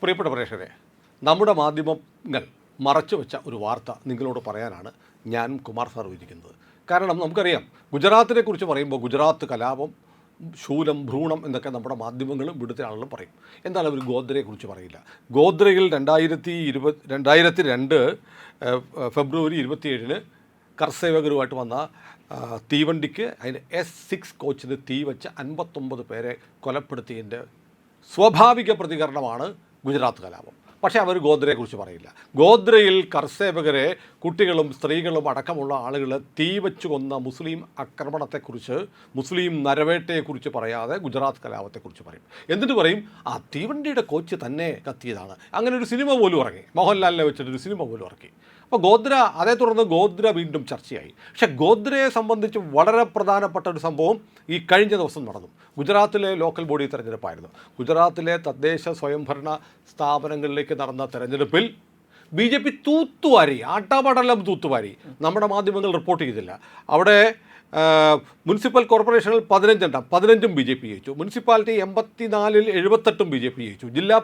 പ്രിയപ്പെട്ട പ്രേക്ഷകരെ, നമ്മുടെ മാധ്യമങ്ങൾ മറച്ചു വെച്ച ഒരു വാർത്ത നിങ്ങളോട് പറയാനാണ് ഞാൻ കുമാർ സാർ ഇരിക്കുന്നത്. കാരണം നമുക്കറിയാം, ഗുജറാത്തിനെ കുറിച്ച് പറയുമ്പോൾ ഗുജറാത്ത് കലാപം, ശൂലം, ഭ്രൂണം എന്നൊക്കെ നമ്മുടെ മാധ്യമങ്ങളും ഇവിടുത്തെ ആളുകളും പറയും. എന്നാൽ അവർ ഗോദ്രയെക്കുറിച്ച് പറയില്ല. ഗോദ്രയിൽ 2002 ഫെബ്രുവരി 27 കർസേവകരുമായിട്ട് വന്ന തീവണ്ടിക്ക് അതിന് S6 കോച്ചിന് തീ വെച്ച് 59 പേരെ കൊലപ്പെടുത്തിയതിൻ്റെ സ്വാഭാവിക പ്രതികരണമാണ് ഗുജറാത്ത് കലാപം. പക്ഷേ അവർ ഗോദ്രയെക്കുറിച്ച് പറയില്ല. ഗോദ്രയിൽ കർഷകരെ, കുട്ടികളും സ്ത്രീകളും അടക്കമുള്ള ആളുകളെ തീ വെച്ച് കൊന്ന മുസ്ലിം ആക്രമണത്തെക്കുറിച്ച്, മുസ്ലിം നരവേട്ടയെക്കുറിച്ച് പറയാതെ ഗുജറാത്ത് കലാപത്തെക്കുറിച്ച് പറയും. എന്നിട്ട് പറയും ആ തീവണ്ടിയുടെ കോച്ച് തന്നെ കത്തിയതാണ്. അങ്ങനെ ഒരു സിനിമ പോലും ഇറങ്ങി, മോഹൻലാലിനെ വെച്ചിട്ടൊരു സിനിമ പോലും ഇറക്കി. അപ്പോൾ ഗോദ്ര, അതേ തുടർന്ന് ഗോദ്ര വീണ്ടും ചർച്ചയായി. പക്ഷേ ഗോദ്രയെ സംബന്ധിച്ച് വളരെ പ്രധാനപ്പെട്ട ഒരു സംഭവം ഈ കഴിഞ്ഞ ദിവസം നടന്നു. ഗുജറാത്തിലെ ലോക്കൽ ബോഡി തെരഞ്ഞെടുപ്പായിരുന്നു. ഗുജറാത്തിലെ തദ്ദേശ സ്വയംഭരണ സ്ഥാപനങ്ങളിലേക്ക് നടന്ന തെരഞ്ഞെടുപ്പിൽ BJP തൂത്തുവാരി, ആട്ടാപാടെല്ലാം തൂത്തുവാരി. നമ്മുടെ മാധ്യമങ്ങൾ റിപ്പോർട്ട് ചെയ്തില്ല. അവിടെ മുനിസിപ്പൽ കോർപ്പറേഷനിൽ 15 BJP ജയിച്ചു. മുനിസിപ്പാലിറ്റി 84-ൽ 78 BJP ജയിച്ചു. ജില്ലാ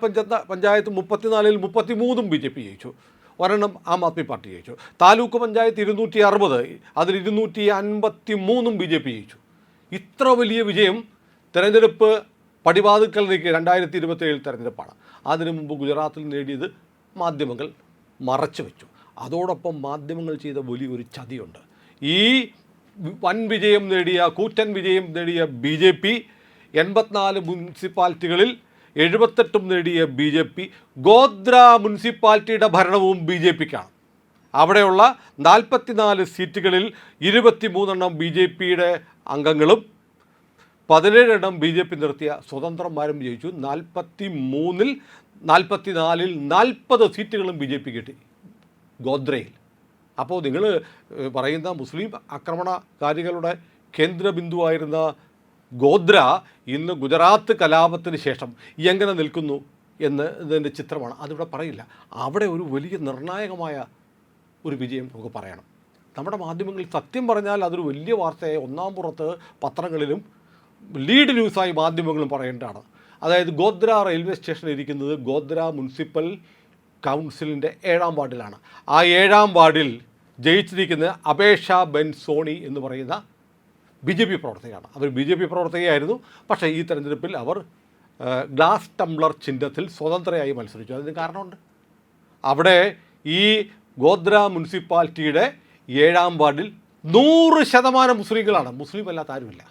പഞ്ചായത്ത് 34-ൽ 33 BJP ജയിച്ചു. ഒരെണ്ണം ആം ആദ്മി പാർട്ടി ജയിച്ചു. താലൂക്ക് പഞ്ചായത്ത് 260, അതിൽ 253 BJP ജയിച്ചു. ഇത്ര വലിയ വിജയം തെരഞ്ഞെടുപ്പ് പടിവാതിൽക്കൽ നിൽക്കുക 2027 തെരഞ്ഞെടുപ്പാണ്. അതിനു മുമ്പ് ഗുജറാത്തിൽ നേടിയത് മാധ്യമങ്ങൾ മറച്ചു വെച്ചു. അതോടൊപ്പം മാധ്യമങ്ങൾ ചെയ്ത വലിയൊരു ചതിയുണ്ട്. ഈ വൻ വിജയം നേടിയ, കൂറ്റൻ വിജയം നേടിയ BJP 84 മുനിസിപ്പാലിറ്റികളിൽ 78 നേടിയ BJP, ഗോദ്ര മുനിസിപ്പാലിറ്റിയുടെ ഭരണവും BJPക്കാണ്. അവിടെയുള്ള 44 സീറ്റുകളിൽ 23 BJPയുടെ അംഗങ്ങളും 17 BJP നിർത്തിയ സ്വതന്ത്രന്മാരും ജയിച്ചു. 44-ൽ 40 സീറ്റുകളും BJP കിട്ടി ഗോദ്രയിൽ. അപ്പോൾ നിങ്ങൾ പറയുന്ന മുസ്ലിം ആക്രമണകാരികളുടെ കേന്ദ്രബിന്ദുവായിരുന്ന ഗോദ്ര ഇന്ന് ഗുജറാത്ത് കലാപത്തിന് ശേഷം എങ്ങനെ നിൽക്കുന്നു എന്നതിൻ്റെ ചിത്രമാണ്. അതിവിടെ പറയില്ല. അവിടെ ഒരു വലിയ നിർണായകമായ ഒരു വിജയം നമുക്ക് പറയണം. നമ്മുടെ മാധ്യമങ്ങളിൽ സത്യം പറഞ്ഞാൽ അതൊരു വലിയ വാർത്തയായി ഒന്നാം പുറത്ത് പത്രങ്ങളിലും ലീഡ് ന്യൂസായി മാധ്യമങ്ങളും പറയേണ്ടതാണ്. അതായത് ഗോദ്ര റെയിൽവേ സ്റ്റേഷൻ ഇരിക്കുന്നത് ഗോദ്ര മുനിസിപ്പൽ കൗൺസിലിൻ്റെ 7ാം വാർഡിലാണ്. ആ 7ാം വാർഡിൽ ജയിച്ചിരിക്കുന്നത് അപേക്ഷ ബെൻ സോണി എന്ന് പറയുന്ന BJP പ്രവർത്തകയാണ്. അവർ BJP പ്രവർത്തകയായിരുന്നു. പക്ഷേ ഈ തെരഞ്ഞെടുപ്പിൽ അവർ ഗ്ലാസ് ടംബ്ലർ ചിഹ്നത്തിൽ സ്വതന്ത്രയായി മത്സരിച്ചു. അതിന് കാരണമുണ്ട്. അവിടെ ഈ ഗോദ്ര മുനിസിപ്പാലിറ്റിയുടെ 7ാം വാർഡിൽ 100% മുസ്ലിങ്ങളാണ്. മുസ്ലിം അല്ലാത്ത ആരുമില്ല.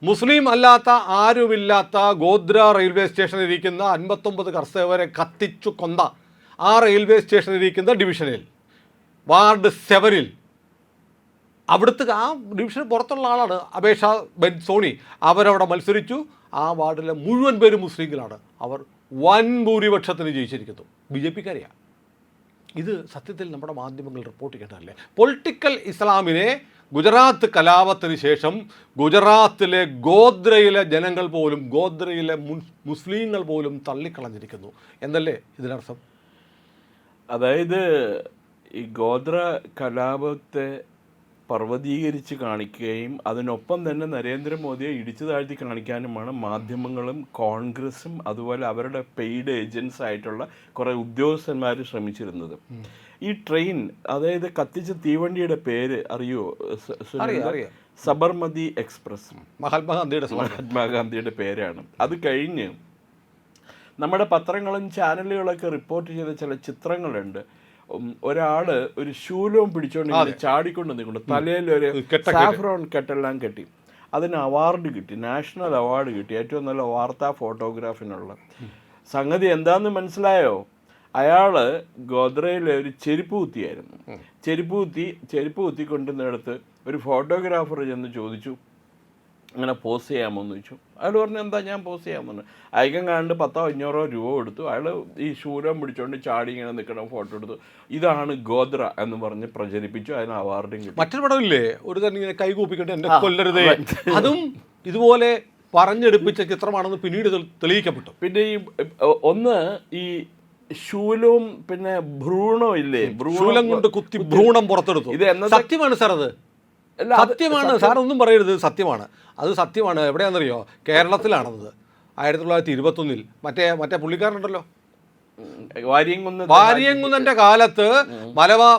മുസ്ലിം അല്ലാത്ത ആരുമില്ലാത്ത ഗോദ്ര റെയിൽവേ സ്റ്റേഷനിലിരിക്കുന്ന 59 കർഷകരെ കത്തിച്ചു കൊന്ന ആ റെയിൽവേ സ്റ്റേഷനിലിരിക്കുന്ന ഡിവിഷനിൽ വാർഡ് 7-ൽ അവിടുത്തെ ആ ഡിവിഷന് പുറത്തുള്ള ആളാണ് അപേക്ഷ ബെൻ സോണി. അവരവിടെ മത്സരിച്ചു. ആ വാർഡിലെ മുഴുവൻ പേരും മുസ്ലിങ്ങളാണ്. അവർ വൻ ഭൂരിപക്ഷത്തിന് ജയിച്ചിരിക്കുന്നു. BJPക്കാരെയാണ്. ഇത് സത്യത്തിൽ നമ്മുടെ മാധ്യമങ്ങൾ റിപ്പോർട്ട് ചെയ്യേണ്ടതല്ലേ? പൊളിറ്റിക്കൽ ഇസ്ലാമിനെ ഗുജറാത്ത് കലാപത്തിന് ശേഷം ഗുജറാത്തിലെ ഗോദ്രയിലെ ജനങ്ങൾ പോലും, ഗോദ്രയിലെ മുസ്ലിങ്ങൾ പോലും തള്ളിക്കളഞ്ഞിരിക്കുന്നു എന്നല്ലേ ഇതിനർത്ഥം? അതായത് ഈ ഗോദ്ര കലാപത്തെ പർവ്വതീകരിച്ച് കാണിക്കുകയും അതിനൊപ്പം തന്നെ നരേന്ദ്രമോദിയെ ഇടിച്ചു താഴ്ത്തി കാണിക്കാനുമാണ് മാധ്യമങ്ങളും കോൺഗ്രസും അതുപോലെ അവരുടെ പെയ്ഡ് ഏജൻസ് ആയിട്ടുള്ള കുറേ ഉദ്യോഗസ്ഥന്മാർ ശ്രമിച്ചിരുന്നത്. ഈ ട്രെയിൻ, അതായത് കത്തിച്ച തീവണ്ടിയുടെ പേര് അറിയോ? സബർമതി എക്സ്പ്രസ്, മഹാത്മാഗാന്ധിയുടെ പേരാണ്. അത് കഴിഞ്ഞ് നമ്മുടെ പത്രങ്ങളും ചാനലുകളൊക്കെ റിപ്പോർട്ട് ചെയ്ത ചില ചിത്രങ്ങളുണ്ട്. ഒരാള് ഒരു ശൂലവും പിടിച്ചോണ്ട് ചാടിക്കൊണ്ട് നിൽക്കുന്നു. തലയിൽ ഒരു സാഫ്രോൺ കെട്ടെല്ലാം കെട്ടി. അതിന് അവാർഡ് കിട്ടി, നാഷണൽ അവാർഡ് കിട്ടി, ഏറ്റവും നല്ല വാർത്താ ഫോട്ടോഗ്രാഫിനുള്ള. സംഗതി എന്താണെന്ന് മനസ്സിലായോ? അയാൾ ഗോദ്രയിലെ ഒരു ചെരുപ്പ് കുത്തിയായിരുന്നു. ചെരുപ്പ് കുത്തിക്കൊണ്ടിരുന്നിടത്ത് ഒരു ഫോട്ടോഗ്രാഫർ ചെന്ന് ചോദിച്ചു, അങ്ങനെ പോസ്റ്റ് ചെയ്യാമോ എന്ന് ചോദിച്ചു. അയാൾ പറഞ്ഞു, എന്താ ഞാൻ പോസ്റ്റ് ചെയ്യാമെന്ന്. അയക്കം കണ്ട് 1000-500 രൂപ കൊടുത്തു. അയാൾ ഈ ശൂലം പിടിച്ചുകൊണ്ട് ചാടി ഇങ്ങനെ നിൽക്കണം, ഫോട്ടോ എടുത്തു. ഇതാണ് ഗോദ്ര എന്ന് പറഞ്ഞ് പ്രചരിപ്പിച്ചു. അതിന് അവാർഡും കിട്ടി. മറ്റൊരു പടമില്ലേ, ഒരു തന്നെ ഇങ്ങനെ കൈകൂപ്പിക്കൊണ്ട് എന്നെ കൊല്ലരുതേ, അതും ഇതുപോലെ പറഞ്ഞെടുപ്പിച്ച ചിത്രമാണെന്ന് പിന്നീട് തെളിയിക്കപ്പെട്ടു. പിന്നെ ഈ ശൂലവും പിന്നെ ഭ്രൂണവും ഇല്ലേ, ശൂലം കൊണ്ട് കുത്തി ഭ്രൂണം പുറത്തെടുത്തു. ഇത് സത്യമാണ് സാർ, അത് സത്യമാണ് സാർ, ഒന്നും പറയരുത്, സത്യമാണ്, അത് സത്യമാണ്. എവിടെയാണെന്നറിയോ? കേരളത്തിലാണത്. 1921 മറ്റേ പുള്ളിക്കാരനുണ്ടല്ലോ, വാരിയങ്കുന്നന്റെ കാലത്ത്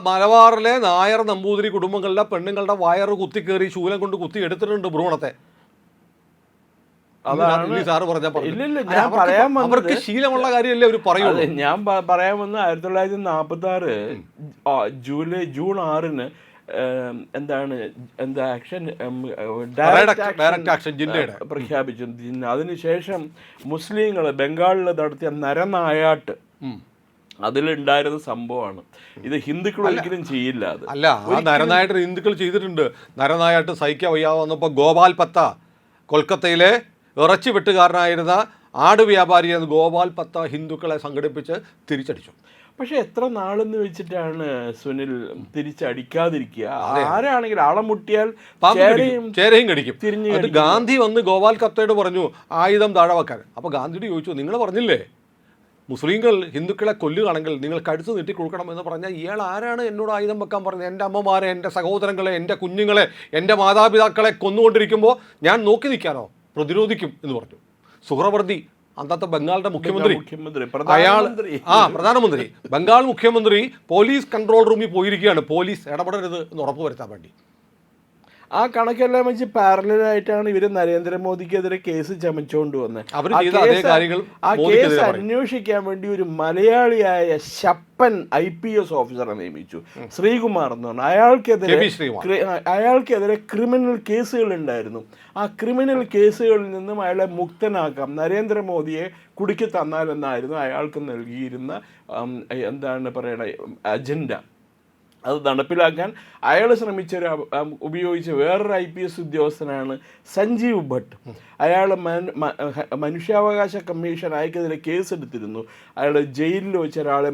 മലബാറിലെ നായർ നമ്പൂതിരി കുടുംബങ്ങളിലെ പെണ്ണുങ്ങളുടെ വയറ് കുത്തിക്കേറി ശൂലം കൊണ്ട് കുത്തി എടുത്തിട്ടുണ്ട് ഭ്രൂണത്തെ. സാറ് അവർക്ക് ശീലമുള്ള കാര്യമല്ലേ അവർ പറയുള്ളൂ. ഞാൻ പറയാൻ വന്ന 1946 ജൂൺ 6 പ്രഖ്യാപിച്ചു. അതിനുശേഷം മുസ്ലിങ്ങൾ ബംഗാളിൽ നടത്തിയ നരനായാട്ട് അതിലുണ്ടായിരുന്ന സംഭവമാണ്. ഇത് ഹിന്ദുക്കൾ ഒരിക്കലും ചെയ്യില്ല. അത് അല്ല, ആ നരനായാട്ട് ഹിന്ദുക്കൾ ചെയ്തിട്ടുണ്ട്. നരനായാട്ട് സഹിക്കാൻ വയ്യാതെ വന്നപ്പോൾ ഗോപാൽ പത്ത, കൊൽക്കത്തയിലെ ഇറച്ചി വെട്ടുകാരനായിരുന്ന ആട് വ്യാപാരിയായ ഗോപാൽ പത്ത ഹിന്ദുക്കളെ സംഘടിപ്പിച്ച് തിരിച്ചടിച്ചു. പക്ഷെ എത്ര നാളെന്ന് വെച്ചിട്ടാണ് സുനിൽ തിരിച്ചടിക്കാതിരിക്കുക? ആരാണെങ്കിലും ആളെ മുട്ടിയാൽ ചേരയും കടിക്കും. അത് ഗാന്ധി വന്ന് ഗോപാൽ കത്തയോട് പറഞ്ഞു ആയുധം താഴെ വെക്കാൻ. അപ്പോൾ ഗാന്ധിയോട് ചോദിച്ചു, നിങ്ങൾ പറഞ്ഞില്ലേ മുസ്ലിങ്ങൾ ഹിന്ദുക്കളെ കൊല്ലുകയാണെങ്കിൽ നിങ്ങൾ കഴുത്ത് നീട്ടി കൊടുക്കണം എന്ന് പറഞ്ഞാൽ ഇയാൾ ആരാണ് എന്നോട് ആയുധം വെക്കാൻ പറഞ്ഞത്? എൻ്റെ അമ്മമാരെ, എൻ്റെ സഹോദരങ്ങളെ, എൻ്റെ കുഞ്ഞുങ്ങളെ, എൻ്റെ മാതാപിതാക്കളെ കൊന്നുകൊണ്ടിരിക്കുമ്പോൾ ഞാൻ നോക്കി നിൽക്കാനോ? പ്രതിരോധിക്കും എന്ന് പറഞ്ഞു. സുഹ്രവർദി, അന്നത്തെ ബംഗാളിന്റെ മുഖ്യമന്ത്രി, പ്രധാനമന്ത്രി, ബംഗാൾ മുഖ്യമന്ത്രി പോലീസ് കൺട്രോൾ റൂമിൽ പോയിരിക്കുകയാണ് പോലീസ് ഇടപെടരുത് എന്ന് ഉറപ്പുവരുത്താൻ വേണ്ടി. ആ കണക്കെല്ലാം വെച്ച് പാരലായിട്ടാണ് ഇവർ നരേന്ദ്രമോദിക്കെതിരെ കേസ് ചമച്ചുകൊണ്ട് വന്നത്. ആ കേസ് അന്വേഷിക്കാൻ വേണ്ടി ഒരു മലയാളിയായ ശപ്പൻ IPS ഓഫീസറെ നിയമിച്ചു, ശ്രീകുമാർ എന്ന് പറഞ്ഞാൽ. അയാൾക്കെതിരെ ക്രിമിനൽ കേസുകൾ ഉണ്ടായിരുന്നു. ആ ക്രിമിനൽ കേസുകളിൽ നിന്നും അയാളെ മുക്തനാക്കാം, നരേന്ദ്രമോദിയെ കുടുക്കി തന്നാലെന്നായിരുന്നു അയാൾക്ക് നൽകിയിരുന്ന അജണ്ട. അത് നടപ്പിലാക്കാൻ അയാൾ ഉപയോഗിച്ച വേറൊരു IPS ഉദ്യോഗസ്ഥനാണ് സഞ്ജീവ് ഭട്ട്. അയാൾ മനുഷ്യാവകാശ കമ്മീഷൻ അയാൾക്കെതിരെ കേസെടുത്തിരുന്നു. അയാൾ ജയിലിൽ വെച്ച് ഒരാളെ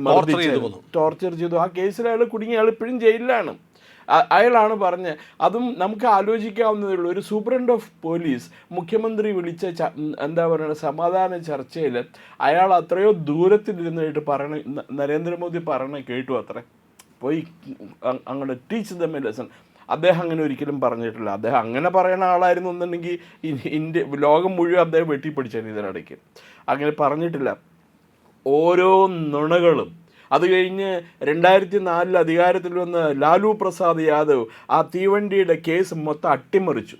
ടോർച്ചർ ചെയ്തു. ആ കേസിൽ അയാൾ കുടുങ്ങി. അയാൾ ഇപ്പോഴും ജയിലിലാണ്. അയാളാണ് പറഞ്ഞത്. അതും നമുക്ക് ആലോചിക്കാവുന്നതേ ഉള്ളൂ. ഒരു സൂപ്രണ്ട് ഓഫ് പോലീസ് മുഖ്യമന്ത്രി വിളിച്ച സമാധാന ചർച്ചയിൽ അയാൾ അത്രയോ ദൂരത്തിലിരുന്നിട്ട് നരേന്ദ്രമോദി കേട്ടു അത്രേ. പോയി അങ്ങോട്ട് ടീച്ച് ദം എ ലെസൺ. അദ്ദേഹം അങ്ങനെ ഒരിക്കലും പറഞ്ഞിട്ടില്ല. അദ്ദേഹം അങ്ങനെ പറയുന്ന ആളായിരുന്നു എന്നുണ്ടെങ്കിൽ ലോകം മുഴുവൻ അദ്ദേഹം വെട്ടിപ്പിടിച്ചാണ് ഇതിനിടയ്ക്ക്. അങ്ങനെ പറഞ്ഞിട്ടില്ല. ഓരോ നുണകളും. അത് കഴിഞ്ഞ് 2004 അധികാരത്തിൽ വന്ന ലാലു പ്രസാദ് യാദവ് ആ തീവണ്ടിയുടെ കേസ് മൊത്തം അട്ടിമറിച്ചു.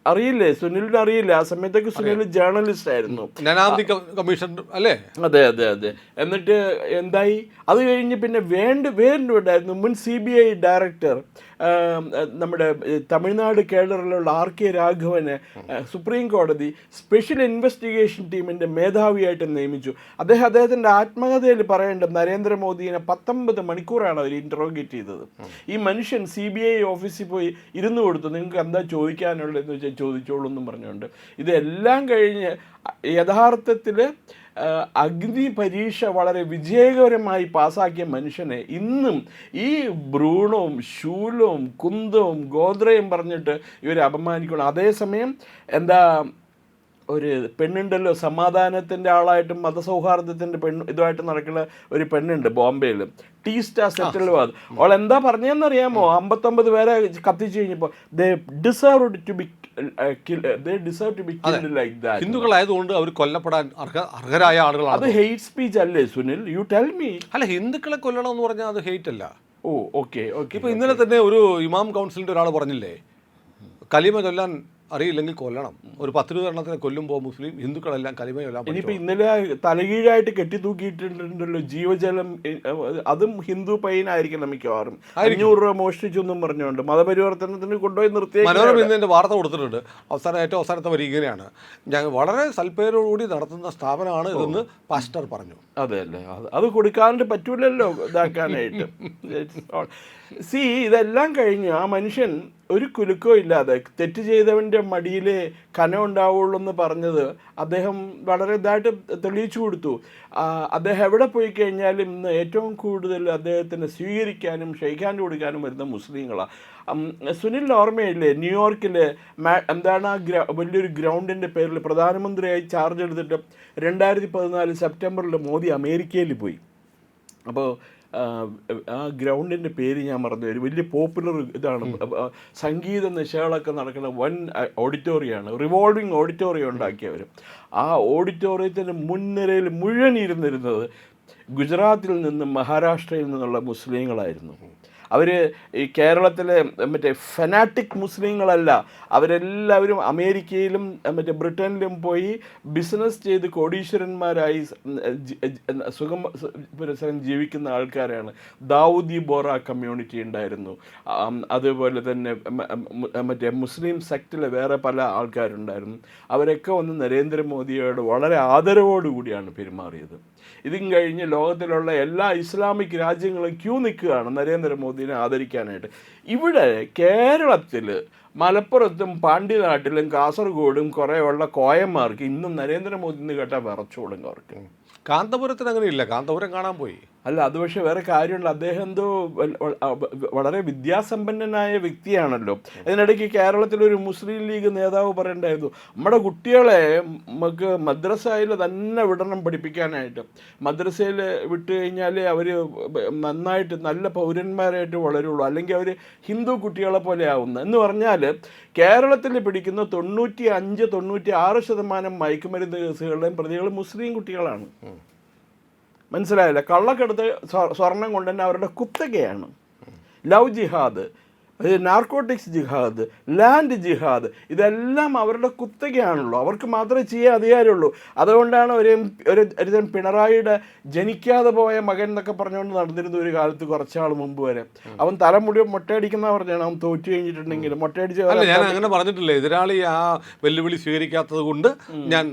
അറിയില്ലേ സുനിലിന്? അറിയില്ല. ആ സമയത്തൊക്കെ സുനിൽ ജേർണലിസ്റ്റ് ആയിരുന്നു. അല്ലേ? അതെ. എന്നിട്ട് എന്തായി? അത് കഴിഞ്ഞ് പിന്നെ വേണ്ടുണ്ടായിരുന്നു മുൻ CBI ഡയറക്ടർ നമ്മുടെ തമിഴ്നാട് കേഡറിലുള്ള RK രാഘവനെ സുപ്രീം കോടതി സ്പെഷ്യൽ ഇൻവെസ്റ്റിഗേഷൻ ടീമിൻ്റെ മേധാവിയായിട്ട് നിയമിച്ചു. അദ്ദേഹത്തിൻ്റെ ആത്മകഥയിൽ പറയേണ്ടത് നരേന്ദ്രമോദിയെ 19 മണിക്കൂറാണ് അവർ ഇൻട്രോഗേറ്റ് ചെയ്തത്. ഈ മനുഷ്യൻ CBI ഓഫീസിൽ പോയി ഇരുന്ന് കൊടുത്തു, നിങ്ങൾക്ക് എന്താ ചോദിക്കാനുള്ളതെന്ന് വെച്ചാൽ ചോദിച്ചോളൂ എന്നും പറഞ്ഞുകൊണ്ട്. ഇതെല്ലാം കഴിഞ്ഞ് യഥാർത്ഥത്തിൽ അഗ്നി പരീക്ഷ വളരെ വിജയകരമായി പാസ്സാക്കിയ മനുഷ്യനെ ഇന്നും ഈ ഭ്രൂണവും ശൂലവും കുന്തവും ഗോത്രയും പറഞ്ഞിട്ട് ഇവർ അപമാനിക്കണം. അതേസമയം ഒരു പെണ്ണുണ്ടല്ലോ, സമാധാനത്തിൻ്റെ ആളായിട്ടും മതസൗഹാർദ്ദത്തിൻ്റെ ഇതുമായിട്ട് നടക്കുന്ന ഒരു പെണ്ണുണ്ട് ബോംബെയിൽ, ടീസ്റ്റാ സെറ്റിൽവാദ്. അവൾ എന്താ പറഞ്ഞതെന്നറിയാമോ? 59 പേരെ കത്തിച്ചു കഴിഞ്ഞപ്പോൾ ഹിന്ദുക്കളായതുകൊണ്ട് അവർ കൊല്ലപ്പെടാൻ അർഹരായ ആളുകളാണ്. അത് ഹെയ്റ്റ് സ്പീച്ച് അല്ലേ സുനിൽ? You tell me. അല്ല, ഹിന്ദുക്കളെ കൊല്ലണം എന്ന് പറഞ്ഞാൽ അത് ഹെയ്റ്റ് അല്ല. ഓക്കെ. ഇപ്പൊ ഇന്നലെ തന്നെ ഒരു ഇമാം കൗൺസിലിന്റെ ഒരാൾ പറഞ്ഞില്ലേ, കലിമ ചൊല്ലാൻ അറിയില്ലെങ്കിൽ കൊല്ലണം. ഒരു 10-20 എണ്ണത്തിനെ കൊല്ലുമ്പോൾ മുസ്ലിം ഹിന്ദുക്കളെല്ലാം കലിമ ചൊല്ലാൻ. ഇനിയിപ്പോൾ ഇന്നലെ തലകീഴായിട്ട് കെട്ടിത്തൂക്കിയിട്ടുണ്ടല്ലോ ജീവജലം. അതും ഹിന്ദു പയ്യനായിരിക്കണം മിക്കവാറും. 500 രൂപ മോഷ്ടിച്ചു എന്നും പറഞ്ഞുകൊണ്ട് മതപരിവർത്തനത്തിന് കൊണ്ടുപോയി നിർത്തിയ മനോരമ ഇന്ന് വാർത്ത കൊടുത്തിട്ടുണ്ട്. ഏറ്റവും അവസാനത്തെ വരി ഇങ്ങനെയാണ്: ഞങ്ങൾ വളരെ സൽപ്പേരോടുകൂടി നടത്തുന്ന സ്ഥാപനമാണ് ഇതെന്ന് പാസ്റ്റർ പറഞ്ഞു. അതെ അല്ലേ? അത് കൊടുക്കാണ്ട് പറ്റൂലല്ലോ ഇതാക്കാനായിട്ട്. ഇതെല്ലാം കഴിഞ്ഞ് ആ മനുഷ്യൻ ഒരു കുലുക്കോ ഇല്ലാതെ തെറ്റ് ചെയ്തവൻ്റെ മടിയിലെ കനം ഉണ്ടാവുള്ളൂ എന്ന് പറഞ്ഞത് അദ്ദേഹം വളരെ ഇതായിട്ട് തെളിയിച്ചു കൊടുത്തു. അദ്ദേഹം എവിടെ പോയി കഴിഞ്ഞാലും ഇന്ന് ഏറ്റവും കൂടുതൽ അദ്ദേഹത്തിന് സ്വീകരിക്കാനും ഷെയ്ഖാൻഡ് കൊടുക്കാനും വരുന്ന മുസ്ലിങ്ങളാണ്. സുനിലിന് ഓർമ്മയില്ലേ, ന്യൂയോർക്കിലെ വലിയൊരു ഗ്രൗണ്ടിൻ്റെ പേരിൽ പ്രധാനമന്ത്രിയായി ചാർജ് എടുത്തിട്ട് 2014 സെപ്റ്റംബറിൽ മോദി അമേരിക്കയിൽ പോയി. അപ്പോൾ ആ ഗ്രൗണ്ടിൻ്റെ പേര് ഞാൻ മറന്നു. ഒരു വലിയ പോപ്പുലർ ഇതാണ്, സംഗീത നിശകളൊക്കെ നടക്കുന്ന വൻ ഓഡിറ്റോറിയമാണ്, റിവോൾവിങ് ഓഡിറ്റോറിയം ഉണ്ടാക്കിയവർ. ആ ഓഡിറ്റോറിയത്തിൻ്റെ മുൻനിരയിൽ മുഴുവൻ ഇരുന്നിരുന്നത് ഗുജറാത്തിൽ നിന്നും മഹാരാഷ്ട്രയിൽ നിന്നുള്ള മുസ്ലിങ്ങളായിരുന്നു. അവർ ഈ കേരളത്തിലെ മറ്റേ ഫെനാറ്റിക് മുസ്ലിങ്ങളല്ല, അവരെല്ലാവരും അമേരിക്കയിലും മറ്റേ ബ്രിട്ടനിലും പോയി ബിസിനസ് ചെയ്ത് കോടീശ്വരന്മാരായി സുഖം ജീവിക്കുന്ന ആൾക്കാരാണ്. ദാവൂദി ബോറ കമ്മ്യൂണിറ്റി ഉണ്ടായിരുന്നു. അതുപോലെ തന്നെ മറ്റേ മുസ്ലിം സെക്റ്റിലെ വേറെ പല ആൾക്കാരുണ്ടായിരുന്നു. അവരൊക്കെ വന്ന് നരേന്ദ്രമോദിയോട് വളരെ ആദരവോടുകൂടിയാണ് പെരുമാറിയത്. ഇതും കഴിഞ്ഞ് ലോകത്തിലുള്ള എല്ലാ ഇസ്ലാമിക് രാജ്യങ്ങളും ക്യൂ നിൽക്കുകയാണ് നരേന്ദ്രമോദിനെ ആദരിക്കാനായിട്ട്. ഇവിടെ കേരളത്തിൽ മലപ്പുറത്തും പാണ്ഡ്യനാട്ടിലും കാസർഗോഡും കുറേയുള്ള കോയന്മാർക്ക് ഇന്നും നരേന്ദ്രമോദി എന്ന് കേട്ടാൽ വിറച്ചോടും അവർക്ക്. കാന്തപുരത്തിന് അങ്ങനെയില്ല, കാന്തപുരം കാണാൻ പോയി. അല്ല, അത് പക്ഷേ വേറെ കാര്യമുണ്ട്. അദ്ദേഹം എന്തോ വളരെ വിദ്യാസമ്പന്നനായ വ്യക്തിയാണല്ലോ. അതിനിടയ്ക്ക് കേരളത്തിലൊരു മുസ്ലിം ലീഗ് നേതാവ് പറയണ്ടായിരുന്നു, നമ്മുടെ കുട്ടികളെ നമുക്ക് മദ്രസയിൽ തന്നെ വിടണം പഠിപ്പിക്കാനായിട്ട്. മദ്രസയിൽ വിട്ട് കഴിഞ്ഞാൽ അവർ നന്നായിട്ട് നല്ല പൗരന്മാരായിട്ട് വളരുള്ളൂ, അല്ലെങ്കിൽ അവർ ഹിന്ദു കുട്ടികളെ പോലെ ആവുന്നു എന്ന് പറഞ്ഞാൽ കേരളത്തിൽ പിടിക്കുന്ന 95-96% മയക്കുമരുന്ന് കേസുകളുടെയും പ്രതികൾ മുസ്ലിം കുട്ടികളാണ്. മനസ്സിലായില്ല? കള്ളക്കെടുത്ത് സ്വർണം കൊണ്ട് തന്നെ അവരുടെ കുത്തകയാണ്. ലവ് ജിഹാദ്, നാർക്കോട്ടിക്സ് ജിഹാദ്, ലാൻഡ് ജിഹാദ്, ഇതെല്ലാം അവരുടെ കുത്തകയാണല്ലോ. അവർക്ക് മാത്രമേ ചെയ്യാൻ അധികാരമുള്ളൂ. അതുകൊണ്ടാണ് ഒരു പിണറായിയുടെ ജനിക്കാതെ പോയ മകൻ എന്നൊക്കെ പറഞ്ഞുകൊണ്ട് നടന്നിരുന്ന ഒരു കാലത്ത് കുറച്ചാൾ മുമ്പ് വരെ. അവൻ തലമുടി മൊട്ടയടിക്കുന്ന പറഞ്ഞാണ് അവൻ തോറ്റു കഴിഞ്ഞിട്ടുണ്ടെങ്കിൽ മൊട്ടയടിച്ച്. ഞാൻ അങ്ങനെ പറഞ്ഞിട്ടില്ല. എതിരാളി ആ വെല്ലുവിളി സ്വീകരിക്കാത്തത് കൊണ്ട് ഞാൻ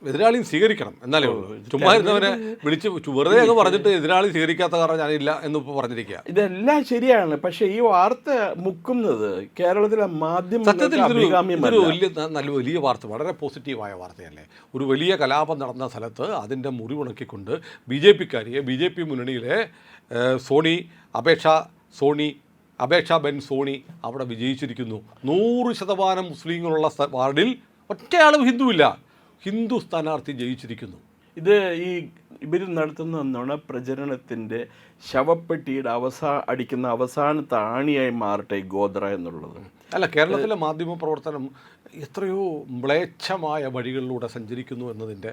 എതിരാളിയും സ്വീകരിക്കണം എന്നാലേ ഉള്ളൂ. ചുമ്മാ ഇരുന്നവനെ വിളിച്ച് വെറുതെ അങ്ങ് പറഞ്ഞിട്ട് എതിരാളി സ്വീകരിക്കാത്ത കാരണം ഞാനില്ല എന്നിപ്പോൾ പറഞ്ഞിരിക്കുക. ഇതെല്ലാം ശരിയാണ്. പക്ഷേ ഈ വാർത്ത മുക്കുന്നത് കേരളത്തിലെ മാധ്യമ സത്യത്തിൽ ഇതൊരു വലിയ വാർത്ത, വളരെ പോസിറ്റീവായ വാർത്തയല്ലേ. ഒരു വലിയ കലാപം നടന്ന സ്ഥലത്ത് അതിൻ്റെ മുറിവുണക്കിക്കൊണ്ട് BJP മുന്നണിയിലെ അപേക്ഷ ബെൻ സോണി അവിടെ വിജയിച്ചിരിക്കുന്നു. 100% മുസ്ലിങ്ങളുള്ള വാർഡിൽ ഒറ്റയാളും ഹിന്ദുവില്ല. ഹിന്ദു സ്ഥാനാർത്ഥി ജയിച്ചിരിക്കുന്നു. ഇത് ഇവർ നടത്തുന്ന നുണപ്രചരണത്തിൻ്റെ ശവപ്പെട്ടിയുടെ അടിക്കുന്ന അവസാനത്തെ ആണിയായി മാറട്ടെ ഗോത്ര എന്നുള്ളത്. അല്ല, കേരളത്തിലെ മാധ്യമ പ്രവർത്തനം എത്രയോ മ്ലേച്ഛമായ വഴികളിലൂടെ സഞ്ചരിക്കുന്നു എന്നതിൻ്റെ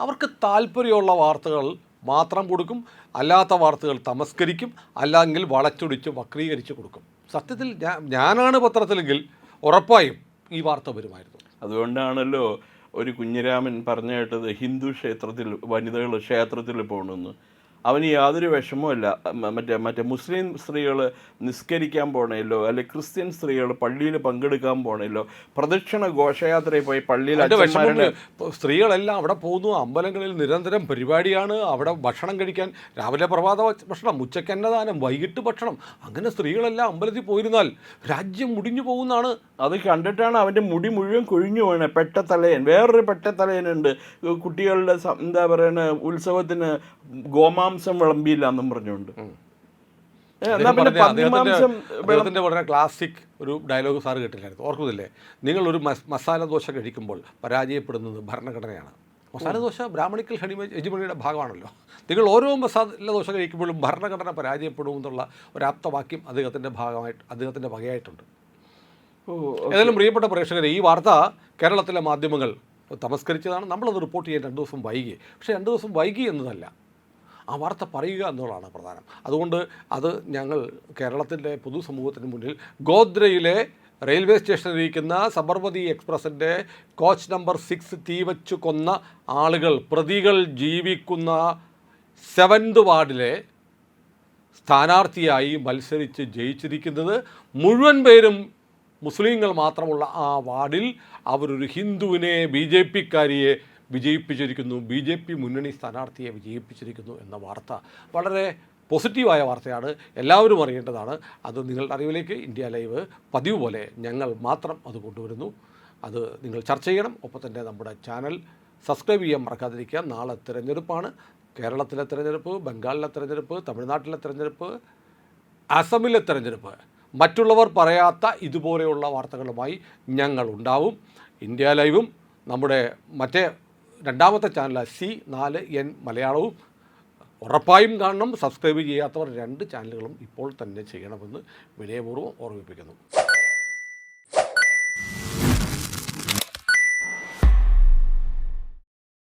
അവർക്ക് താല്പര്യമുള്ള വാർത്തകൾ മാത്രം കൊടുക്കും, അല്ലാത്ത വാർത്തകൾ തമസ്കരിക്കും, അല്ലെങ്കിൽ വളച്ചൊടിച്ച് വക്രീകരിച്ച് കൊടുക്കും. സത്യത്തിൽ ഞാനാണ് പത്രത്തിലെങ്കിൽ ഉറപ്പായും ഈ വാർത്ത വരുമായിരുന്നു. അതുകൊണ്ടാണല്ലോ ഒരു കുഞ്ഞിരാമൻ പറഞ്ഞു കേട്ടത് ഹിന്ദു ക്ഷേത്രത്തിൽ വനിതകൾ ക്ഷേത്രത്തിൽ പോകണമെന്ന്. അവന് യാതൊരു വിഷമവുമല്ല. മറ്റേ മുസ്ലിം സ്ത്രീകൾ നിസ്കരിക്കാൻ പോകണമല്ലോ, അല്ലെങ്കിൽ ക്രിസ്ത്യൻ സ്ത്രീകൾ പള്ളിയിൽ പങ്കെടുക്കാൻ പോകണമല്ലോ, പ്രദക്ഷിണ ഘോഷയാത്രയിൽ പോയി പള്ളിയിൽ സ്ത്രീകളെല്ലാം അവിടെ പോകുന്നു. അമ്പലങ്ങളിൽ നിരന്തരം പരിപാടിയാണ്. അവിടെ ഭക്ഷണം കഴിക്കാൻ രാവിലെ പ്രഭാത ഭക്ഷണം, ഉച്ചയ്ക്ക് അന്നദാനം, വൈകിട്ട് ഭക്ഷണം, അങ്ങനെ സ്ത്രീകളെല്ലാം അമ്പലത്തിൽ പോയിരുന്നാൽ രാജ്യം മുടിഞ്ഞു പോകുന്നതാണ്. അത് കണ്ടിട്ടാണ് അവൻ്റെ മുടി മുഴുവൻ കൊഴിഞ്ഞു പോകണേ. പെട്ടത്തലയൻ, വേറൊരു പെട്ടത്തലയനുണ്ട്. കുട്ടികളുടെ എന്താ പറയുക ഉത്സവത്തിന് ഗോമാംസം വിളമ്പിയില്ല എന്നും പറഞ്ഞുകൊണ്ട്. അദ്ദേഹത്തിൻ്റെ വളരെ ക്ലാസിക് ഒരു ഡയലോഗ് സാറ് കേട്ടില്ലായിരുന്നു, ഓർക്കുന്നില്ലേ? നിങ്ങളൊരു മസാല ദോശ കഴിക്കുമ്പോൾ പരാജയപ്പെടുന്നത് ഭരണഘടനയാണ്. മസാല ദോശ ബ്രാഹ്മണിക്കൽ ഹെജിമണിയുടെ ഭാഗമാണല്ലോ. നിങ്ങൾ ഓരോ മസാല ദോശ കഴിക്കുമ്പോഴും ഭരണഘടന പരാജയപ്പെടുമെന്നുള്ള ഒരാപ്തവാക്യം അദ്ദേഹത്തിൻ്റെ വകയായിട്ടുണ്ട്. ഏതായാലും പ്രിയപ്പെട്ട പ്രേക്ഷകരെ, ഈ വാർത്ത കേരളത്തിലെ മാധ്യമങ്ങൾ തമസ്കരിച്ചതാണ്. നമ്മളത് റിപ്പോർട്ട് ചെയ്യാൻ 2 ദിവസം വൈകി. പക്ഷേ 2 ദിവസം വൈകി എന്നതല്ല, ആ വാർത്ത പറയുക എന്നുള്ളതാണ് പ്രധാനം. അതുകൊണ്ട് അത് ഞങ്ങൾ കേരളത്തിൻ്റെ പൊതുസമൂഹത്തിന് മുന്നിൽ ഗോദ്രയിലെ റെയിൽവേ സ്റ്റേഷനിലിരിക്കുന്ന സബർമതി എക്സ്പ്രസിൻ്റെ കോച്ച് നമ്പർ 6 തീവച്ചു കൊന്ന ആളുകൾ, പ്രതികൾ ജീവിക്കുന്ന 7th വാർഡിലെ സ്ഥാനാർത്ഥിയായി മത്സരിച്ച് ജയിച്ചിരിക്കുന്നത് മുഴുവൻ പേരും മുസ്ലിങ്ങൾ മാത്രമുള്ള ആ വാർഡിൽ അവരൊരു ഹിന്ദുവിനെ BJPക്കാരിയെ വിജയിപ്പിച്ചിരിക്കുന്നു, BJP മുന്നണി സ്ഥാനാർത്ഥിയെ വിജയിപ്പിച്ചിരിക്കുന്നു എന്ന വാർത്ത വളരെ പോസിറ്റീവായ വാർത്തയാണ്. എല്ലാവരും അറിയേണ്ടതാണ്. അത് നിങ്ങളുടെ അറിവിലേക്ക് ഇന്ത്യ ലൈവ് പതിവ് പോലെ ഞങ്ങൾ മാത്രം അത് കൊണ്ടുവരുന്നു. അത് നിങ്ങൾ ചർച്ച ചെയ്യണം. ഒപ്പം തന്നെ നമ്മുടെ ചാനൽ സബ്സ്ക്രൈബ് ചെയ്യാൻ മറക്കാതിരിക്കുക. നാളെ തിരഞ്ഞെടുപ്പാണ്. കേരളത്തിലെ തിരഞ്ഞെടുപ്പ്, ബംഗാളിലെ തിരഞ്ഞെടുപ്പ്, തമിഴ്നാട്ടിലെ തിരഞ്ഞെടുപ്പ്, അസമിലെ തിരഞ്ഞെടുപ്പ്, മറ്റുള്ളവർ പറയാത്ത ഇതുപോലെയുള്ള വാർത്തകളുമായി ഞങ്ങൾ ഉണ്ടാവും. ഇന്ത്യ ലൈവും നമ്മുടെ മറ്റേ 2ാമത്തെ ചാനലായ C4N മലയാളവും ഉറപ്പായും കാണണം. സബ്സ്ക്രൈബ് ചെയ്യാത്തവർ 2 ചാനലുകളും ഇപ്പോൾ തന്നെ ചെയ്യണമെന്ന് വിനയപൂർവ്വം ഓർമ്മിപ്പിക്കുന്നു.